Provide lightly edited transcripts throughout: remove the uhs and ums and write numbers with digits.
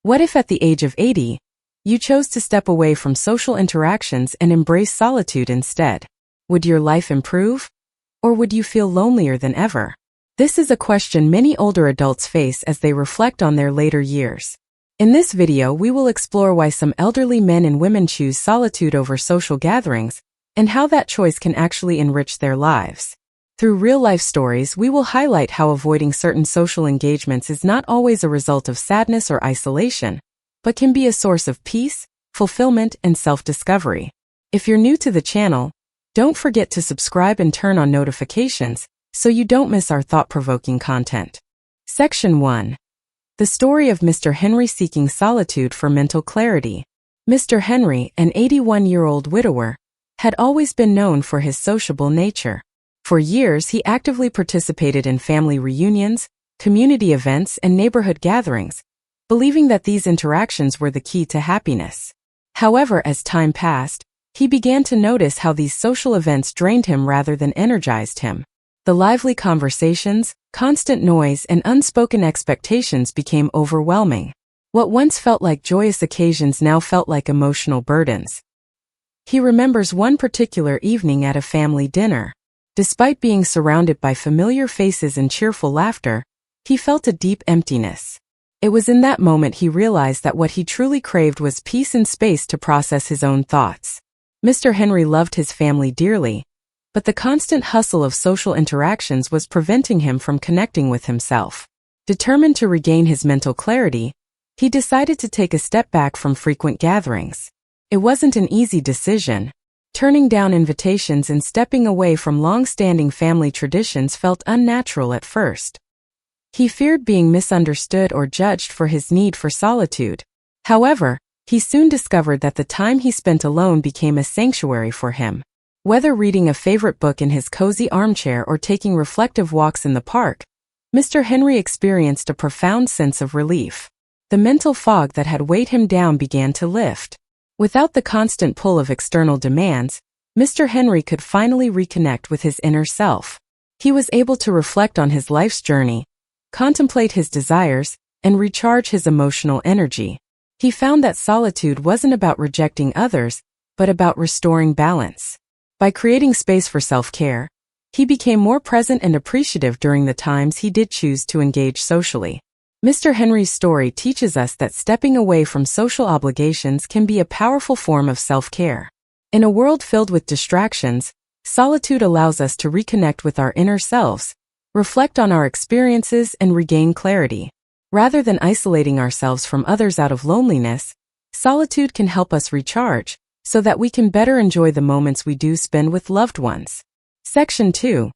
What if at the age of 80, you chose to step away from social interactions and embrace solitude instead? Would your life improve? Or would you feel lonelier than ever? This is a question many older adults face as they reflect on their later years. In this video, we will explore why some elderly men and women choose solitude over social gatherings, and how that choice can actually enrich their lives. Through real-life stories, we will highlight how avoiding certain social engagements is not always a result of sadness or isolation, but can be a source of peace, fulfillment, and self-discovery. If you're new to the channel, don't forget to subscribe and turn on notifications so you don't miss our thought-provoking content. Section 1. The story of Mr. Henry seeking solitude for mental clarity. Mr. Henry, an 81-year-old widower, had always been known for his sociable nature. For years, he actively participated in family reunions, community events, and neighborhood gatherings, believing that these interactions were the key to happiness. However, as time passed, he began to notice how these social events drained him rather than energized him. The lively conversations, constant noise, and unspoken expectations became overwhelming. What once felt like joyous occasions now felt like emotional burdens. He remembers one particular evening at a family dinner. Despite being surrounded by familiar faces and cheerful laughter, he felt a deep emptiness. It was in that moment he realized that what he truly craved was peace and space to process his own thoughts. Mr. Henry loved his family dearly, but the constant hustle of social interactions was preventing him from connecting with himself. Determined to regain his mental clarity, he decided to take a step back from frequent gatherings. It wasn't an easy decision. Turning down invitations and stepping away from long-standing family traditions felt unnatural at first. He feared being misunderstood or judged for his need for solitude. However, he soon discovered that the time he spent alone became a sanctuary for him. Whether reading a favorite book in his cozy armchair or taking reflective walks in the park, Mr. Henry experienced a profound sense of relief. The mental fog that had weighed him down began to lift. Without the constant pull of external demands, Mr. Henry could finally reconnect with his inner self. He was able to reflect on his life's journey, contemplate his desires, and recharge his emotional energy. He found that solitude wasn't about rejecting others, but about restoring balance. By creating space for self-care, he became more present and appreciative during the times he did choose to engage socially. Mr. Henry's story teaches us that stepping away from social obligations can be a powerful form of self-care. In a world filled with distractions, solitude allows us to reconnect with our inner selves, reflect on our experiences, and regain clarity. Rather than isolating ourselves from others out of loneliness, solitude can help us recharge, so that we can better enjoy the moments we do spend with loved ones. Section 2.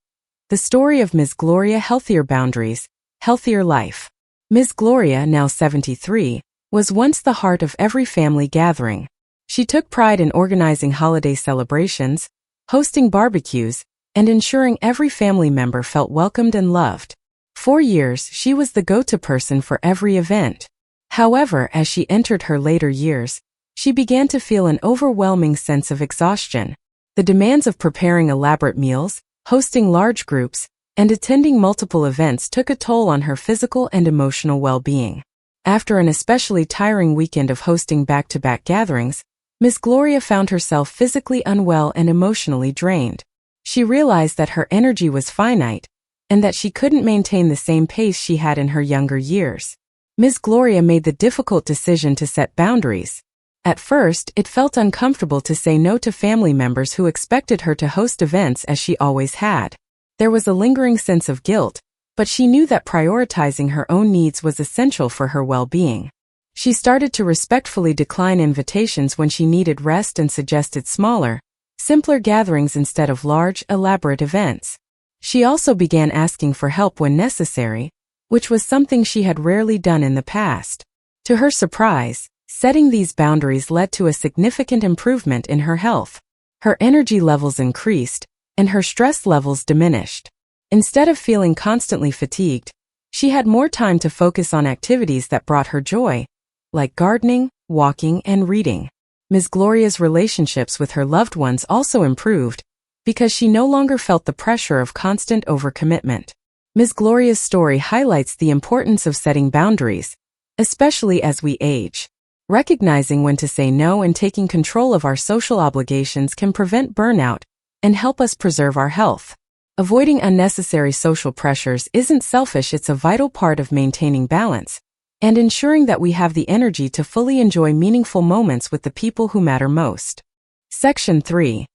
The story of Ms. Gloria. Healthier boundaries, healthier life. Ms. Gloria, now 73, was once the heart of every family gathering. She took pride in organizing holiday celebrations, hosting barbecues, and ensuring every family member felt welcomed and loved. For years, she was the go-to person for every event. However, as she entered her later years, she began to feel an overwhelming sense of exhaustion. The demands of preparing elaborate meals, hosting large groups, and attending multiple events took a toll on her physical and emotional well-being. After an especially tiring weekend of hosting back-to-back gatherings, Ms. Gloria found herself physically unwell and emotionally drained. She realized that her energy was finite, and that she couldn't maintain the same pace she had in her younger years. Ms. Gloria made the difficult decision to set boundaries. At first, it felt uncomfortable to say no to family members who expected her to host events as she always had. There was a lingering sense of guilt, but she knew that prioritizing her own needs was essential for her well-being. She started to respectfully decline invitations when she needed rest and suggested smaller, simpler gatherings instead of large, elaborate events. She also began asking for help when necessary, which was something she had rarely done in the past. To her surprise, setting these boundaries led to a significant improvement in her health. Her energy levels increased, and her stress levels diminished. Instead of feeling constantly fatigued, she had more time to focus on activities that brought her joy, like gardening, walking, and reading. Ms. Gloria's relationships with her loved ones also improved, because she no longer felt the pressure of constant overcommitment. Ms. Gloria's story highlights the importance of setting boundaries, especially as we age. Recognizing when to say no and taking control of our social obligations can prevent burnout and help us preserve our health. Avoiding unnecessary social pressures isn't selfish, it's a vital part of maintaining balance and ensuring that we have the energy to fully enjoy meaningful moments with the people who matter most. Section 3.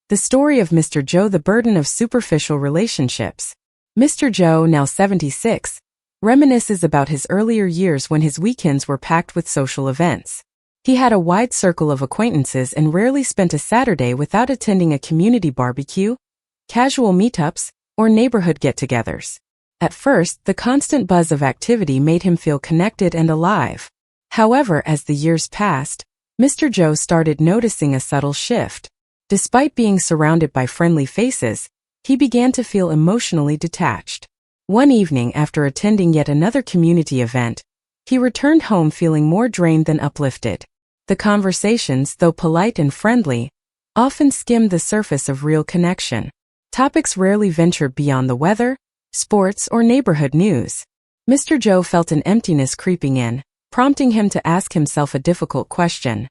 The story of Mr. Joe, the burden of superficial relationships. Mr. Joe, now 76, reminisces about his earlier years when his weekends were packed with social events. He had a wide circle of acquaintances and rarely spent a Saturday without attending a community barbecue, casual meetups, or neighborhood get-togethers. At first, the constant buzz of activity made him feel connected and alive. However, as the years passed, Mr. Joe started noticing a subtle shift. Despite being surrounded by friendly faces, he began to feel emotionally detached. One evening, after attending yet another community event, he returned home feeling more drained than uplifted. The conversations, though polite and friendly, often skimmed the surface of real connection. Topics rarely ventured beyond the weather, sports, or neighborhood news. Mr. Joe felt an emptiness creeping in, prompting him to ask himself a difficult question.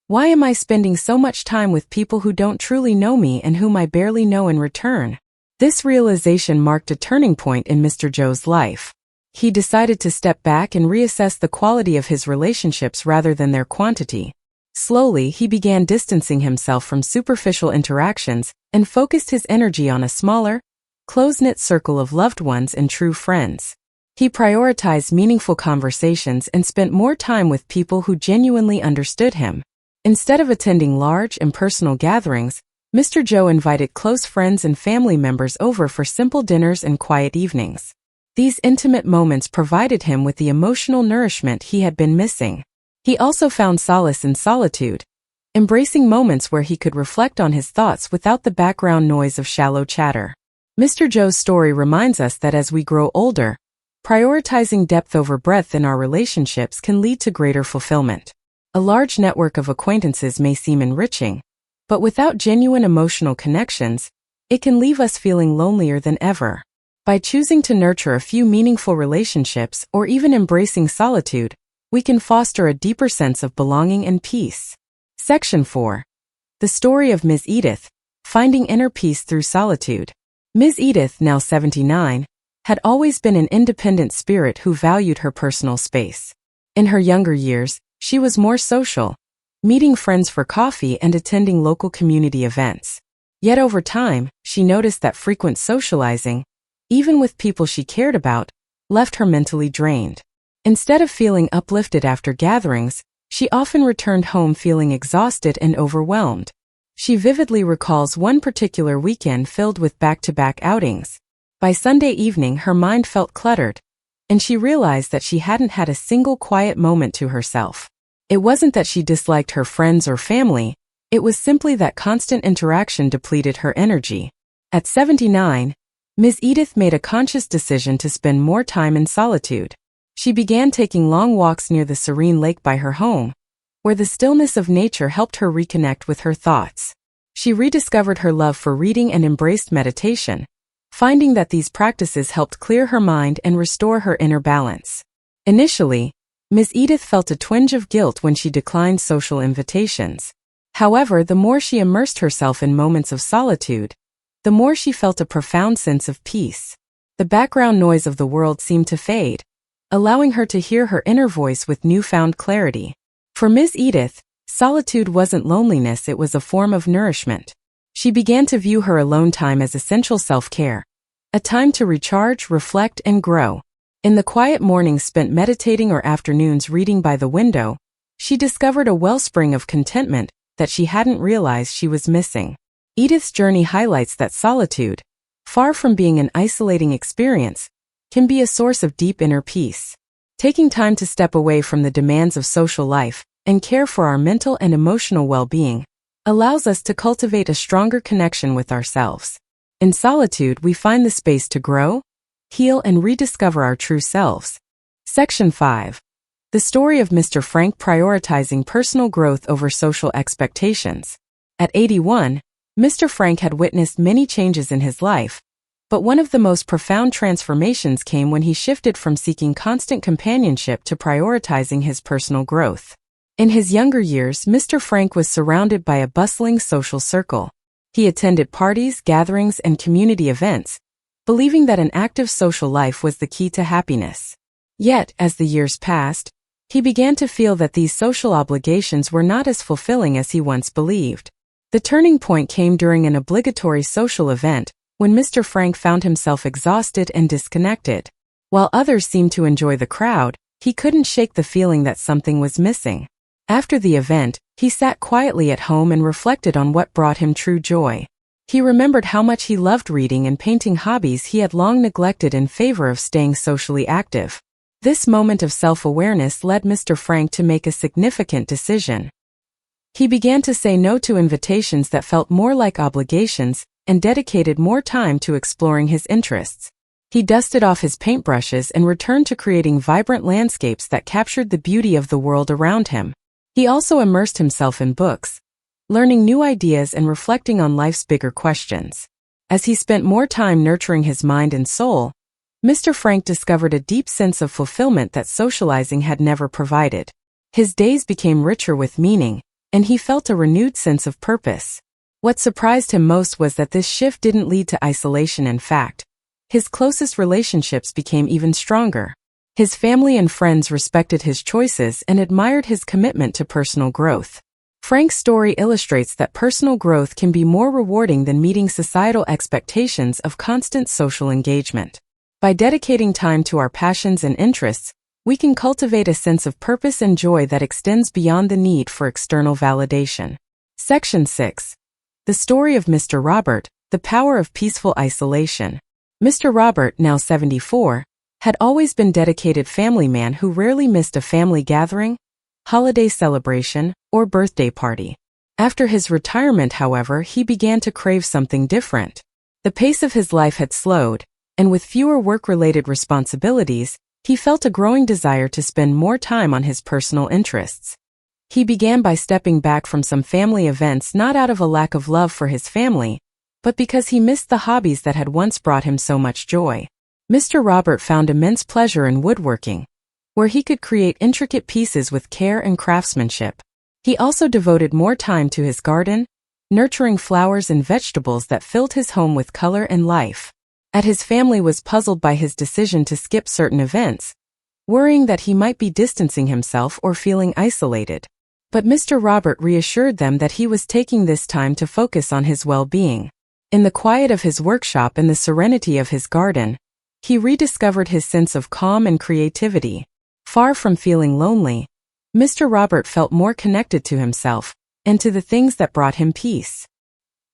Why am I spending so much time with people who don't truly know me and whom I barely know in return? This realization marked a turning point in Mr. Joe's life. He decided to step back and reassess the quality of his relationships rather than their quantity. Slowly, he began distancing himself from superficial interactions and focused his energy on a smaller, close-knit circle of loved ones and true friends. He prioritized meaningful conversations and spent more time with people who genuinely understood him. Instead of attending large, impersonal gatherings, Mr. Joe invited close friends and family members over for simple dinners and quiet evenings. These intimate moments provided him with the emotional nourishment he had been missing. He also found solace in solitude, embracing moments where he could reflect on his thoughts without the background noise of shallow chatter. Mr. Joe's story reminds us that as we grow older, prioritizing depth over breadth in our relationships can lead to greater fulfillment. A large network of acquaintances may seem enriching, but without genuine emotional connections, it can leave us feeling lonelier than ever. By choosing to nurture a few meaningful relationships or even embracing solitude, we can foster a deeper sense of belonging and peace. Section 4. The story of Ms. Edith, finding inner peace through solitude. Ms. Edith, now 79, had always been an independent spirit who valued her personal space. In her younger years, she was more social, meeting friends for coffee and attending local community events. Yet over time, she noticed that frequent socializing, even with people she cared about, left her mentally drained. Instead of feeling uplifted after gatherings, she often returned home feeling exhausted and overwhelmed. She vividly recalls one particular weekend filled with back-to-back outings. By Sunday evening, her mind felt cluttered, and she realized that she hadn't had a single quiet moment to herself. It wasn't that she disliked her friends or family, it was simply that constant interaction depleted her energy. At 79, Ms. Edith made a conscious decision to spend more time in solitude. She began taking long walks near the serene lake by her home, where the stillness of nature helped her reconnect with her thoughts. She rediscovered her love for reading and embraced meditation, finding that these practices helped clear her mind and restore her inner balance. Initially, Ms. Edith felt a twinge of guilt when she declined social invitations. However, the more she immersed herself in moments of solitude, the more she felt a profound sense of peace. The background noise of the world seemed to fade, allowing her to hear her inner voice with newfound clarity. For Ms. Edith, solitude wasn't loneliness, it was a form of nourishment. She began to view her alone time as essential self-care, a time to recharge, reflect, and grow. In the quiet mornings spent meditating or afternoons reading by the window, she discovered a wellspring of contentment that she hadn't realized she was missing. Edith's journey highlights that solitude, far from being an isolating experience, can be a source of deep inner peace. Taking time to step away from the demands of social life and care for our mental and emotional well-being allows us to cultivate a stronger connection with ourselves. In solitude, we find the space to grow, heal, and rediscover our true selves. Section 5. The story of Mr. Frank prioritizing personal growth over social expectations. At 81, Mr. Frank had witnessed many changes in his life, But one of the most profound transformations came when he shifted from seeking constant companionship to prioritizing his personal growth. In his younger years, Mr. Frank was surrounded by a bustling social circle. He attended parties, gatherings, and community events, believing that an active social life was the key to happiness. Yet, as the years passed, he began to feel that these social obligations were not as fulfilling as he once believed. The turning point came during an obligatory social event, when Mr. Frank found himself exhausted and disconnected. While others seemed to enjoy the crowd, he couldn't shake the feeling that something was missing. After the event, he sat quietly at home and reflected on what brought him true joy. He remembered how much he loved reading and painting, hobbies he had long neglected in favor of staying socially active. This moment of self-awareness led Mr. Frank to make a significant decision. He began to say no to invitations that felt more like obligations and dedicated more time to exploring his interests. He dusted off his paintbrushes and returned to creating vibrant landscapes that captured the beauty of the world around him. He also immersed himself in books, learning new ideas and reflecting on life's bigger questions. As he spent more time nurturing his mind and soul, Mr. Frank discovered a deep sense of fulfillment that socializing had never provided. His days became richer with meaning, and he felt a renewed sense of purpose. What surprised him most was that this shift didn't lead to isolation. In fact, his closest relationships became even stronger. His family and friends respected his choices and admired his commitment to personal growth. Frank's story illustrates that personal growth can be more rewarding than meeting societal expectations of constant social engagement. By dedicating time to our passions and interests, we can cultivate a sense of purpose and joy that extends beyond the need for external validation. Section 6. The story of Mr. Robert, the power of peaceful isolation. Mr. Robert, now 74, had always been a dedicated family man who rarely missed a family gathering, holiday celebration, or birthday party. After his retirement, however, he began to crave something different. The pace of his life had slowed, and with fewer work-related responsibilities, he felt a growing desire to spend more time on his personal interests. He began by stepping back from some family events, not out of a lack of love for his family, but because he missed the hobbies that had once brought him so much joy. Mr. Robert found immense pleasure in woodworking, where he could create intricate pieces with care and craftsmanship. He also devoted more time to his garden, nurturing flowers and vegetables that filled his home with color and life. His family was puzzled by his decision to skip certain events, worrying that he might be distancing himself or feeling isolated. But Mr. Robert reassured them that he was taking this time to focus on his well-being. In the quiet of his workshop and the serenity of his garden, he rediscovered his sense of calm and creativity. Far from feeling lonely, Mr. Robert felt more connected to himself and to the things that brought him peace.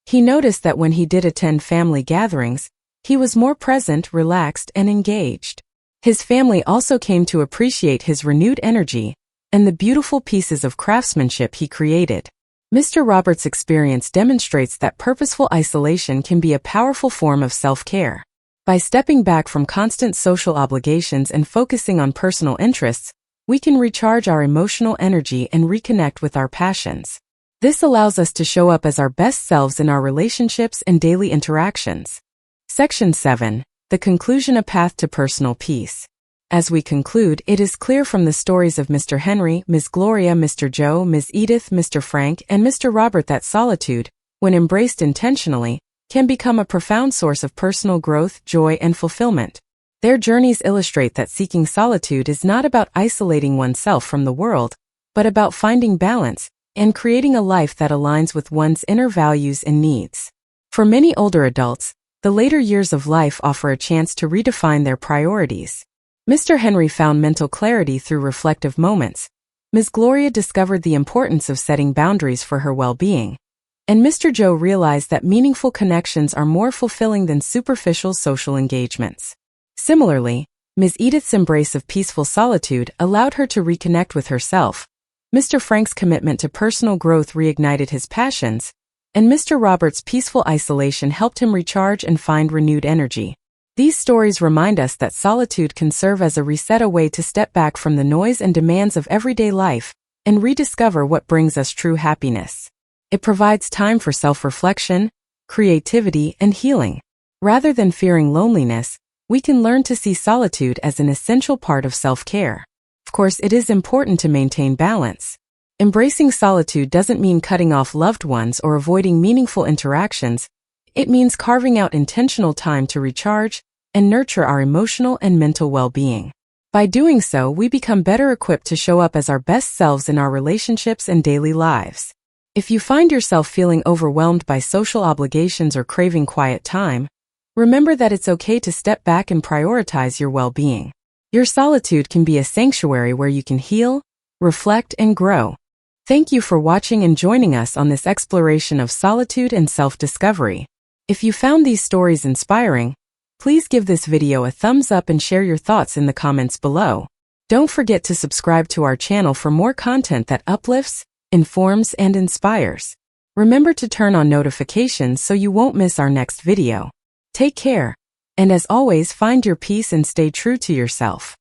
He noticed that when he did attend family gatherings, he was more present, relaxed, and engaged. His family also came to appreciate his renewed energy and the beautiful pieces of craftsmanship he created. Mr. Roberts' experience demonstrates that purposeful isolation can be a powerful form of self-care. By stepping back from constant social obligations and focusing on personal interests, we can recharge our emotional energy and reconnect with our passions. This allows us to show up as our best selves in our relationships and daily interactions. Section 7. The conclusion: a path to personal peace. As we conclude, it is clear from the stories of Mr. Henry, Ms. Gloria, Mr. Joe, Ms. Edith, Mr. Frank, and Mr. Robert that solitude, when embraced intentionally, can become a profound source of personal growth, joy, and fulfillment. Their journeys illustrate that seeking solitude is not about isolating oneself from the world, but about finding balance and creating a life that aligns with one's inner values and needs. For many older adults, the later years of life offer a chance to redefine their priorities. Mr. Henry found mental clarity through reflective moments. Ms. Gloria discovered the importance of setting boundaries for her well-being. And Mr. Joe realized that meaningful connections are more fulfilling than superficial social engagements. Similarly, Ms. Edith's embrace of peaceful solitude allowed her to reconnect with herself. Mr. Frank's commitment to personal growth reignited his passions, and Mr. Roberts' peaceful isolation helped him recharge and find renewed energy. These stories remind us that solitude can serve as a reset, a way to step back from the noise and demands of everyday life and rediscover what brings us true happiness. It provides time for self-reflection, creativity, and healing. Rather than fearing loneliness, we can learn to see solitude as an essential part of self-care. Of course, it is important to maintain balance. Embracing solitude doesn't mean cutting off loved ones or avoiding meaningful interactions. It means carving out intentional time to recharge and nurture our emotional and mental well-being. By doing so, we become better equipped to show up as our best selves in our relationships and daily lives. If you find yourself feeling overwhelmed by social obligations or craving quiet time, remember that it's okay to step back and prioritize your well-being. Your solitude can be a sanctuary where you can heal, reflect, and grow. Thank you for watching and joining us on this exploration of solitude and self-discovery. If you found these stories inspiring, please give this video a thumbs up and share your thoughts in the comments below. Don't forget to subscribe to our channel for more content that uplifts, informs, and inspires. Remember to turn on notifications so you won't miss our next video. Take care, and as always, find your peace and stay true to yourself.